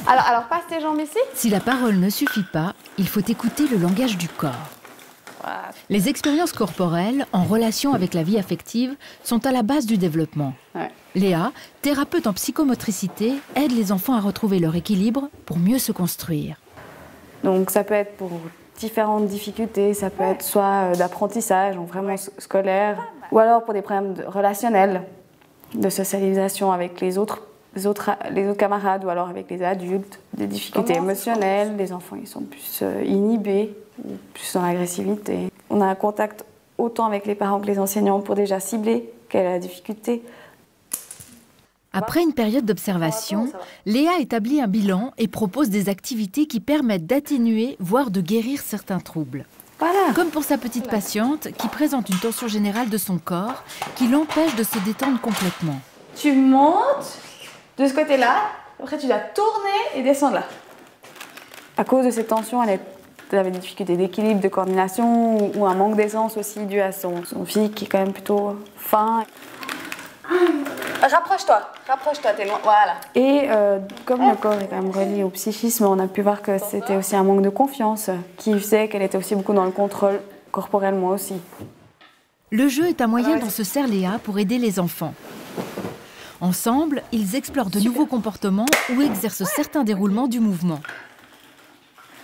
Alors passe tes jambes ici. Si la parole ne suffit pas, il faut écouter le langage du corps. Voilà. Les expériences corporelles, en relation avec la vie affective, sont à la base du développement. Ouais. Léa, thérapeute en psychomotricité, aide les enfants à retrouver leur équilibre pour mieux se construire. Donc ça peut être pour différentes difficultés, ça peut être soit d'apprentissage, donc vraiment scolaire, ou alors pour des problèmes relationnels, de socialisation avec les autres camarades, ou alors avec les adultes, des difficultés émotionnelles, les enfants ils sont plus inhibés, ou plus dans l'agressivité. On a un contact autant avec les parents que les enseignants pour déjà cibler quelle est la difficulté. Après une période d'observation, Léa établit un bilan et propose des activités qui permettent d'atténuer, voire de guérir certains troubles. Voilà. Comme pour sa petite patiente qui présente une tension générale de son corps qui l'empêche de se détendre complètement. Tu montes de ce côté-là, après tu dois tourner et descendre là. À cause de cette tension, elle avait des difficultés d'équilibre, de coordination ou un manque d'aisance aussi dû à son physique qui est quand même plutôt fin. Rapproche-toi, t'es loin, voilà. Et comme le corps est quand même relié au psychisme, on a pu voir que c'était aussi un manque de confiance qui faisait qu'elle était aussi beaucoup dans le contrôle corporel, moi aussi. Le jeu est un moyen dont se sert Léa pour aider les enfants. Ensemble, ils explorent de nouveaux comportements ou exercent certains déroulements du mouvement.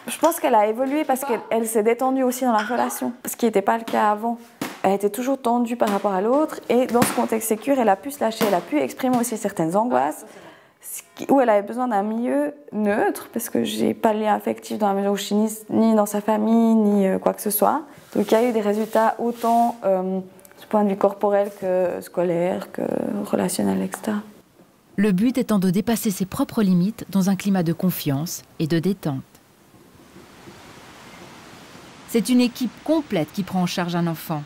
Je pense qu'elle a évolué parce qu'elle s'est détendue aussi dans la relation, ce qui n'était pas le cas avant. Elle était toujours tendue par rapport à l'autre et dans ce contexte sécure, elle a pu se lâcher, elle a pu exprimer aussi certaines angoisses où elle avait besoin d'un milieu neutre parce que j'ai pas de lien affectif dans la mesure où je suis ni dans sa famille ni quoi que ce soit. Donc il y a eu des résultats autant du point de vue corporel que scolaire, que relationnel, etc. Le but étant de dépasser ses propres limites dans un climat de confiance et de détente. C'est une équipe complète qui prend en charge un enfant.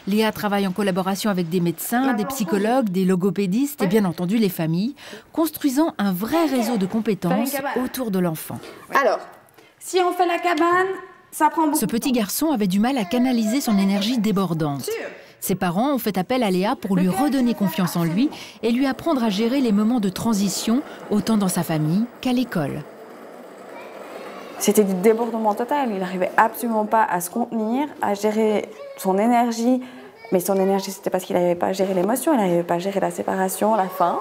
Léa travaille en collaboration avec des médecins, des psychologues, des logopédistes et bien entendu les familles, construisant un vrai réseau de compétences autour de l'enfant. Alors, si on fait la cabane, ça prend beaucoup Ce petit garçon avait du mal à canaliser son énergie débordante. Ses parents ont fait appel à Léa pour lui redonner confiance en lui et lui apprendre à gérer les moments de transition, autant dans sa famille qu'à l'école. C'était du débordement total, il n'arrivait absolument pas à se contenir, à gérer son énergie. Mais son énergie, c'était parce qu'il n'arrivait pas à gérer l'émotion, il n'arrivait pas à gérer la séparation, la faim.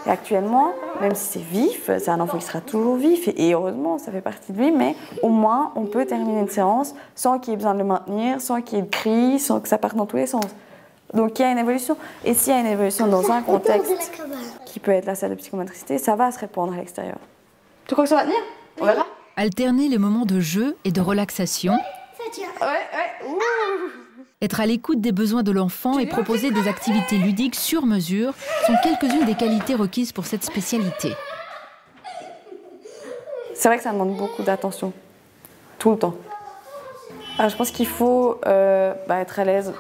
Et actuellement, même si c'est vif, c'est un enfant qui sera toujours vif. Et heureusement, ça fait partie de lui, mais au moins, on peut terminer une séance sans qu'il y ait besoin de le maintenir, sans qu'il y ait de cris, sans que ça parte dans tous les sens. Donc il y a une évolution. Et s'il y a une évolution dans un contexte qui peut être la salle de psychomotricité, ça va se répandre à l'extérieur. Tu crois que ça va tenir? On verra. Alterner les moments de jeu et de relaxation. Ouais. Ouh. Être à l'écoute des besoins de l'enfant et proposer des activités ludiques sur mesure sont quelques-unes des qualités requises pour cette spécialité. C'est vrai que ça demande beaucoup d'attention, tout le temps. Alors, je pense qu'il faut être à l'aise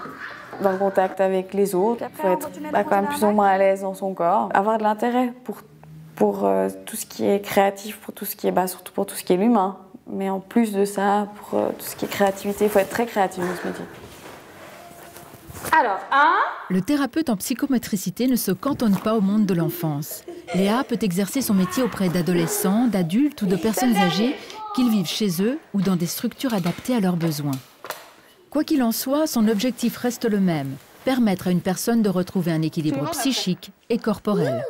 dans le contact avec les autres. Il faut être quand même plus ou moins à l'aise dans son corps. Avoir de l'intérêt pour tout ce qui est créatif, pour tout ce qui est, surtout pour tout ce qui est l'humain. Mais en plus de ça, pour tout ce qui est créativité, il faut être très créatif dans ce métier. Alors, Le thérapeute en psychomotricité ne se cantonne pas au monde de l'enfance. Léa peut exercer son métier auprès d'adolescents, d'adultes ou de personnes âgées, qu'ils vivent chez eux ou dans des structures adaptées à leurs besoins. Quoi qu'il en soit, son objectif reste le même, permettre à une personne de retrouver un équilibre psychique et corporel.